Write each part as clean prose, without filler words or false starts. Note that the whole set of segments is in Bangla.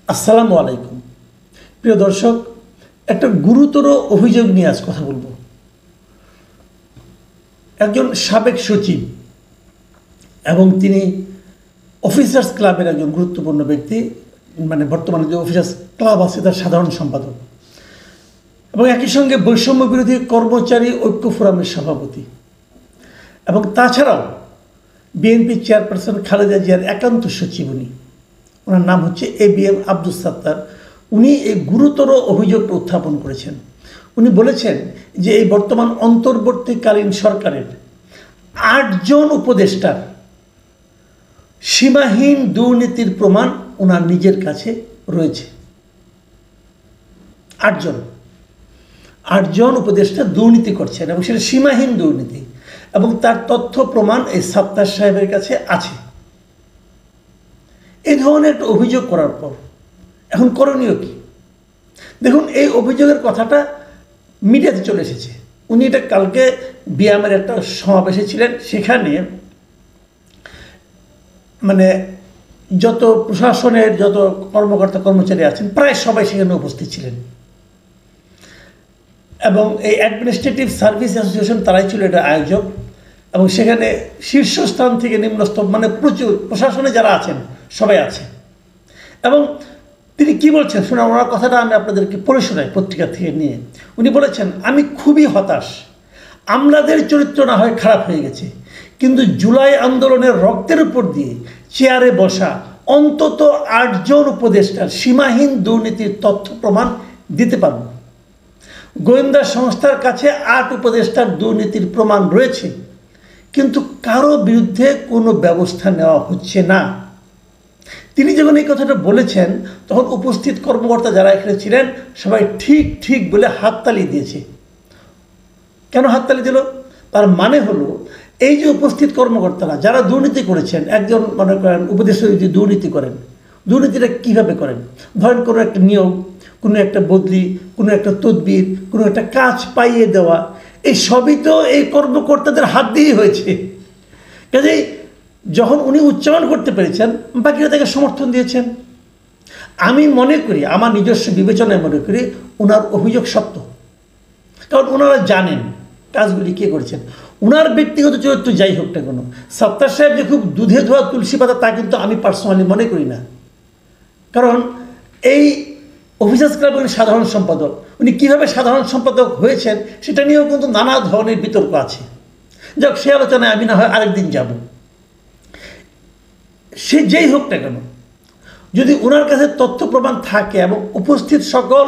আসসালামু আলাইকুম প্রিয় দর্শক, একটা গুরুতর অভিযোগ নিয়ে আজ কথা বলবো। একজন সাবেক সচিব এবং তিনি অফিসার্স ক্লাবের একজন গুরুত্বপূর্ণ ব্যক্তি, মানে বর্তমানে যে অফিসার্স ক্লাব আছে তার সাধারণ সম্পাদক এবং একই সঙ্গে বৈষম্য বিরোধী কর্মচারী ঐক্য ফোরামের সভাপতি এবং তাছাড়াও বিএনপি চেয়ারপারসন খালেদা জিয়ার একান্ত সচিব। ওনার নাম হচ্ছে ABM আব্দুস সাত্তার। উনি এই গুরুতর অভিযোগটা উত্থাপন করেছেন। উনি বলেছেন যে এই বর্তমান অন্তর্বর্তীকালীন সরকারের 8 জন উপদেষ্টার সীমাহীন দুর্নীতির প্রমাণ ওনার নিজের কাছে রয়েছে। 8 জন উপদেষ্টা দুর্নীতি করছেন এবং সেটা সীমাহীন দুর্নীতি, এবং তার তথ্য প্রমাণ এই সাত্তার সাহেবের কাছে আছে। এই ধরনের একটা অভিযোগ করার পর এখন করণীয় কি? দেখুন, এই অভিযোগের কথাটা মিডিয়াতে চলে এসেছে। উনি এটা কালকে বিয়ামের একটা সমাবেশে ছিলেন, সেখানে মানে যত প্রশাসনের যত কর্মকর্তা কর্মচারী আছেন প্রায় সবাই সেখানে উপস্থিত ছিলেন, এবং এই অ্যাডমিনিস্ট্রেটিভ সার্ভিস অ্যাসোসিয়েশন তারাই ছিল এটা আয়োজক, এবং সেখানে শীর্ষস্থান থেকে নিম্নস্তর মানে প্রচুর প্রশাসনে যারা আছেন সবাই আছে। এবং তিনি কি বলছেন শুনে ওনার কথাটা আমি আপনাদেরকে পড়ে শোনাই পত্রিকা থেকে নিয়ে। উনি বলেছেন, আমি খুবই হতাশ, আমলাদের চরিত্র না হয় খারাপ হয়ে গেছে, কিন্তু জুলাই আন্দোলনের রক্তের উপর দিয়ে চেয়ারে বসা অন্তত 8 জন উপদেষ্টার সীমাহীন দুর্নীতির তথ্য প্রমাণ দিতে পারব। গোয়েন্দা সংস্থার কাছে 8 উপদেষ্টার দুর্নীতির প্রমাণ রয়েছে, কিন্তু কারো বিরুদ্ধে কোনো ব্যবস্থা নেওয়া হচ্ছে না। তিনি যখন এই কথাটা বলেছেন তখন উপস্থিত কর্মকর্তা যারা এখানে ছিলেন সবাই ঠিক ঠিক বলে হাততালি দিয়েছে। কেন হাততালি দিল? তার মানে হলো এই যে উপস্থিত কর্মকর্তারা যারা দুর্নীতি করেছেন, একজন মনে করেন উপদেষ্টা যদি দুর্নীতি করেন, দুর্নীতিটা কীভাবে করেন? ধরেন কোনো একটা নিয়োগ, কোনো একটা বদলি, কোনো একটা তদবির, কোনো একটা কাজ পাইয়ে দেওয়া, এই সবই তো এই কর্মকর্তাদের হাত দিয়েই হয়েছে। কাজেই যখন উনি উচ্চারণ করতে পেরেছেন, বাকিরা তাকে সমর্থন দিয়েছেন। আমি মনে করি, আমার নিজস্ব বিবেচনায় মনে করি ওনার অভিযোগ সত্য, কারণ ওনারা জানেন কাজগুলি কে করেছেন। ওনার ব্যক্তিগত চরিত্র যাই হোক না কেন, সাত্তার সাহেব যে খুব দুধে ধোয়া তুলসী পাতা তা কিন্তু আমি পার্সোনালি মনে করি না। কারণ এই অফিসার্স ক্লাবের সাধারণ সম্পাদক, উনি কীভাবে সাধারণ সম্পাদক হয়েছেন সেটা নিয়েও কিন্তু নানা ধরনের বিতর্ক আছে। যাক, সে আলোচনায় আমি না হয় আরেকদিন যাব। সে যেই হোক না কেন, যদি ওনার কাছে তথ্য প্রমাণ থাকে এবং উপস্থিত সকল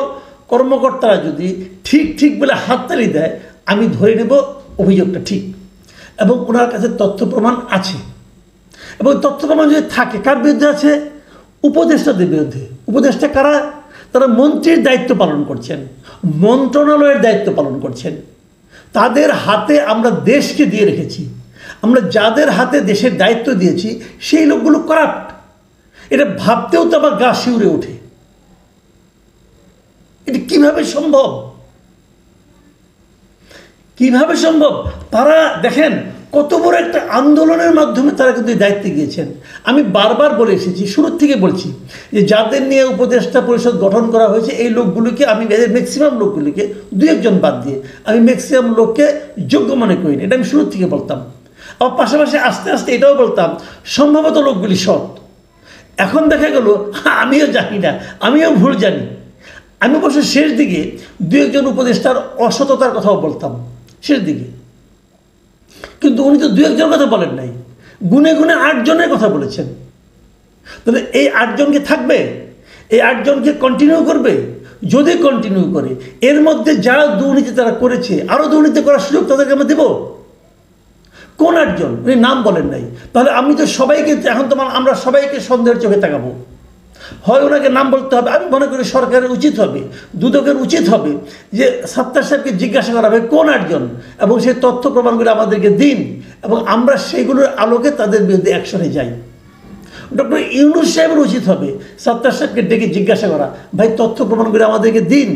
কর্মকর্তারা যদি ঠিক ঠিক বলে হাততালি দেয়, আমি ধরে নেব অভিযোগটা ঠিক এবং ওনার কাছে তথ্য প্রমাণ আছে। এবং তথ্য প্রমাণ যদি থাকে, কার বিরুদ্ধে আছে? উপদেষ্টাদের বিরুদ্ধে। উপদেষ্টা কারা? তারা মন্ত্রীর দায়িত্ব পালন করছেন, মন্ত্রণালয়ের দায়িত্ব পালন করছেন। তাদের হাতে আমরা দেশকে দিয়ে রেখেছি। আমরা যাদের হাতে দেশের দায়িত্ব দিয়েছি সেই লোকগুলো করাপ্ট। এটা ভাবতেও তো আমার গা শিউরে ওঠে। এটা কিভাবে সম্ভব? কিভাবে সম্ভব? তারা দেখেন কত বড় একটা আন্দোলনের মাধ্যমে তারা কিন্তু দায়িত্বে গিয়েছেন। আমি বারবার বলে এসেছি, শুরুর থেকে বলছি যে যাদের নিয়ে উপদেষ্টা পরিষদ গঠন করা হয়েছে এই লোকগুলোকে আমি ম্যাক্সিমাম লোকগুলিকে, 2-1 জন বাদ দিয়ে আমি ম্যাক্সিমাম লোককে যোগ্য মনে করি না। এটা আমি শুরুর থেকে বলতাম। আবার পাশাপাশি আস্তে আস্তে এটাও বলতাম সম্ভবত লোকগুলি সৎ। এখন দেখা গেল আমিও জানি না, আমিও ভুল জানি। আমি অবশ্য শেষ দিকে 2-1 জন উপদেষ্টার অসততার কথাও বলতাম শেষ দিকে, কিন্তু উনি তো 2-1 জনের কথা বলেন নাই, গুনে গুনে 8 জনের কথা বলেছেন। তাহলে এই 8 জনকে থাকবে? এই 8 জনকে কন্টিনিউ করবে? যদি কন্টিনিউ করে, এর মধ্যে যারা দুর্নীতি তারা করেছে আরও দুর্নীতি করার সুযোগ তাদেরকে আমরা দেবো? কোন 8 জন? উনি নাম বলেন নাই। তাহলে আমি তো সবাইকে এখন আমরা সবাইকে সন্দেহের চোখে তাকাবো। হয় ওনাকে নাম বলতে হবে। আমি মনে করি সরকারের উচিত হবে, দুদকের উচিত হবে যে সাত্তার সাহেবকে জিজ্ঞাসা করা হবে কোন 8 জন, এবং সেই তথ্য প্রমাণগুলো আমাদেরকে দিন এবং আমরা সেইগুলোর আলোকে তাদের বিরুদ্ধে অ্যাকশনে যাই। ডক্টর ইউনূস সাহেবের উচিত হবে সাত্তার সাহেবকে ডেকে জিজ্ঞাসা করা, ভাই তথ্য প্রমাণগুলো আমাদেরকে দিন,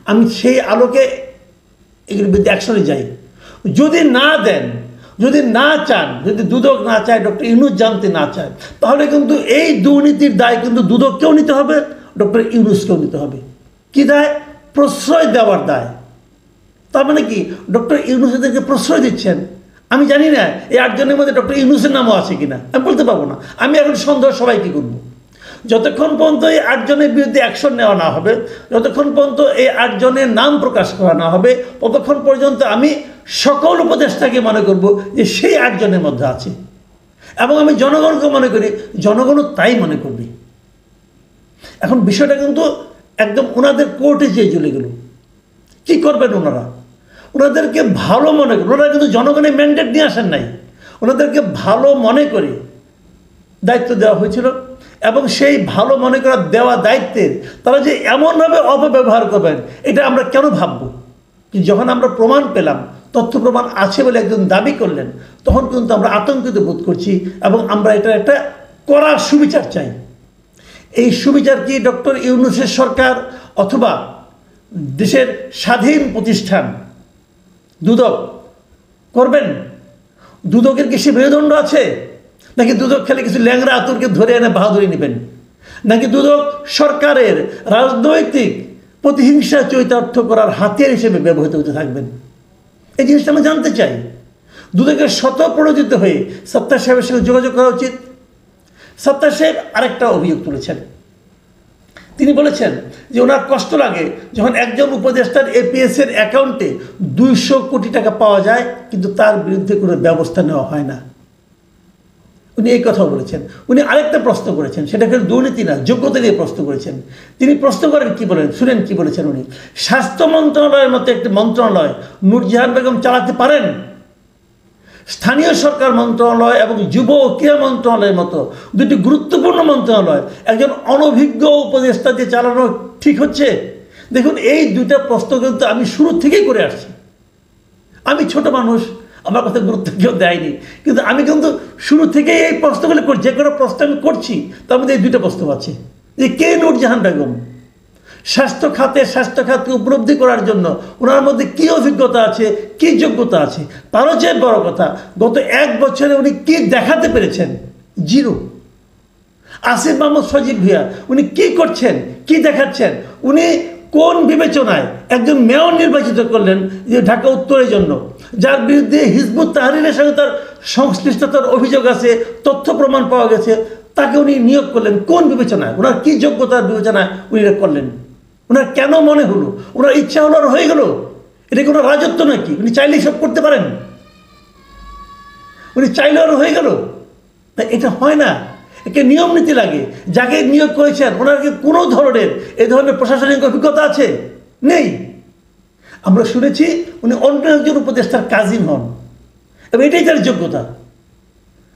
আমি সেই আলোকে এগুলোর বিরুদ্ধে অ্যাকশনে যাই। যদি না দেন, যদি না চান, যদি দুদক না চায়, ডক্টর ইউনূস জানতে না চায়, তাহলে কিন্তু এই দুর্নীতির দায় কিন্তু দুদককেও নিতে হবে, ডক্টর ইউনূসকেও নিতে হবে। কি দায়? প্রশ্রয় দেওয়ার দায়। তার মানে কি ডক্টর ইউনূস এদেরকে প্রশ্রয় দিচ্ছেন? আমি জানি না এই 8 জনের মধ্যে ডক্টর ইউনূসের নামও আছে কিনা, আমি বলতে পারবো না। আমি এখন সন্দেহ সবাই কি করবো। যতক্ষণ পর্যন্ত এই 8 জনের বিরুদ্ধে অ্যাকশন নেওয়া না হবে, যতক্ষণ পর্যন্ত এই 8 জনের নাম প্রকাশ করা না হবে, ততক্ষণ পর্যন্ত আমি সকল উপদেষ্টাকে মনে করব যে সেই 8 জনের মধ্যে আছে। এবং আমি জনগণকে মনে করি, জনগণও তাই মনে করবে। এখন বিষয়টা কিন্তু একদম ওনাদের কোর্টে যেয়ে চলে গেল। কি করবেন ওনারা? ওনাদেরকে ভালো মনে করে, ওনারা কিন্তু জনগণের ম্যান্ডেট নিয়ে আসেন নাই, ওনাদেরকে ভালো মনে করে দায়িত্ব দেওয়া হয়েছিল। এবং সেই ভালো মনে করা দেওয়া দায়িত্বের তারা যে এমনভাবে অপব্যবহার করবেন, এটা আমরা কেন ভাবব? যখন আমরা প্রমাণ পেলাম, তথ্য প্রমাণ আছে বলে একজন দাবি করলেন, তখন কিন্তু আমরা আতঙ্কিত বোধ করছি এবং আমরা এটা একটা কড়া সুবিচার চাই। এই সুবিচার কি ডক্টর ইউনূসের সরকার অথবা দেশের স্বাধীন প্রতিষ্ঠান দুদক করবেন? দুদকের কি সে মেরুদণ্ড আছে? নাকি দুদক খেলে কিছু ল্যাংরা আতুরকে ধরে এনে বাহাদুরি নেবেন? নাকি দুদক সরকারের রাজনৈতিক প্রতিহিংসা চরিতার্থ করার হাতিয়ার হিসেবে ব্যবহৃত হতে থাকবেন? এই জিনিসটা আমরা জানতে চাই। দুদকের স্বতঃপ্রণোদিত হয়ে সত্তার সাহেবের সঙ্গে যোগাযোগ করা উচিত। সত্তার সাহেব আরেকটা অভিযোগ তুলেছেন। তিনি বলেছেন যে ওনার কষ্ট লাগে যখন একজন উপদেষ্টার এপিএসের অ্যাকাউন্টে 200 কোটি টাকা পাওয়া যায় কিন্তু তার বিরুদ্ধে কোনো ব্যবস্থা নেওয়া হয় না। উনি এই কথাও বলেছেন। উনি আরেকটা প্রশ্ন করেছেন, সেটাকে দুর্নীতি না, যোগ্যতা নিয়ে প্রশ্ন করেছেন। তিনি প্রশ্ন করেন, কি বলেন শুনেন, কি বলেছেন উনি। স্বাস্থ্য মন্ত্রণালয়ের মতো একটি মন্ত্রণালয় নূরজাহান বেগম চালাতে পারেন? স্থানীয় সরকার মন্ত্রণালয় এবং যুব ও ক্রীড়া মন্ত্রণালয়ের মতো দুটি গুরুত্বপূর্ণ মন্ত্রণালয় একজন অনভিজ্ঞ উপদেষ্টা দিয়ে চালানো ঠিক হচ্ছে? দেখুন, এই দুইটা প্রশ্ন কিন্তু আমি শুরু থেকেই করে আসছি। আমি ছোট মানুষ, আমার কথা গুরুত্ব কেউ দেয়নি, কিন্তু আমি কিন্তু শুরু থেকেই এই প্রশ্নগুলো করছি। যে কোনো প্রশ্ন আমি করছি তার মধ্যে এই দুইটা প্রশ্ন আছে, যে কে নূরজাহান বেগম, স্বাস্থ্য খাতকে উপলব্ধি করার জন্য ওনার মধ্যে কী অভিজ্ঞতা আছে, কী যোগ্যতা আছে। তারও চেয়ে বড় কথা, গত 1 বছরে উনি কী দেখাতে পেরেছেন? জিরো। আসিফ মাহমুদ সজীব ভুঁইয়া উনি কী করছেন, কী দেখাচ্ছেন? উনি কোন বিবেচনায় একজন মেয়র নির্বাচিত করলেন যে ঢাকা উত্তরের জন্য, যার বিরুদ্ধে হিজবুত তাহরিরের সঙ্গে তার সংশ্লিষ্টতার অভিযোগ আছে, তথ্য প্রমাণ পাওয়া গেছে, তাকে উনি নিয়োগ করলেন কোন বিবেচনায়? ওনার কী যোগ্যতার বিবেচনায় উনি এটা করলেন? ওনার কেন মনে হলো? ওনার ইচ্ছা হলো আর হয়ে গেল? এটা কোনো রাজত্ব নাকি? উনি চাইলেই সব করতে পারেন? উনি চাইলে আর হয়ে গেল? তা এটা হয় না। একে নিয়ম নীতি লাগে। যাকে নিয়োগ করেছেন ওনার কি কোনো ধরনের এই ধরনের প্রশাসনিক অভিজ্ঞতা আছে? নেই। আমরা শুনেছি উনি অন্য একজন উপদেষ্টার কাজিন হন এবং এটাই তার যোগ্যতা।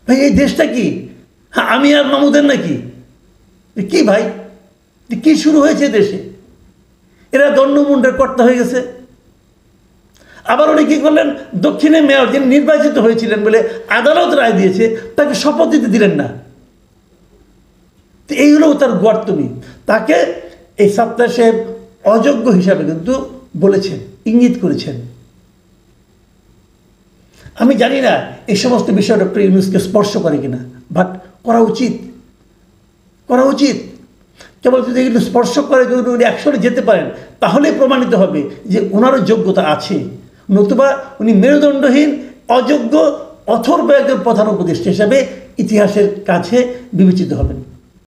ভাই, এই দেশটা কি আমি আর মামুদের নাকি? কি ভাই, কি শুরু হয়েছে দেশে? এরা দণ্ডমুণ্ডের কর্তা হয়ে গেছে। আবার উনি কী করলেন? দক্ষিণে মেয়র যিনি নির্বাচিত হয়েছিলেন বলে আদালত রায় দিয়েছে, তাকে শপথ দিতে দিলেন না। তো এই হলো তার গোয়ার্তমি। তাকে এই সত্তার সাহেব অযোগ্য হিসাবে কিন্তু বলেছেন, ইঙ্গিত করেছেন। আমি জানি না এই সমস্ত বিষয় ডক্টর ইউনূসকে স্পর্শ করে কিনা, বাট করা উচিত, করা উচিত। কেবল যদি এগুলো স্পর্শ করে, যদি উনি অ্যাকশনে যেতে পারেন, তাহলেই প্রমাণিত হবে যে ওনারও যোগ্যতা আছে। নতুবা উনি মেরুদণ্ডহীন, অযোগ্য, অথর্ব একজন প্রধান উপদেষ্টা হিসাবে ইতিহাসের কাছে বিবেচিত হবেন।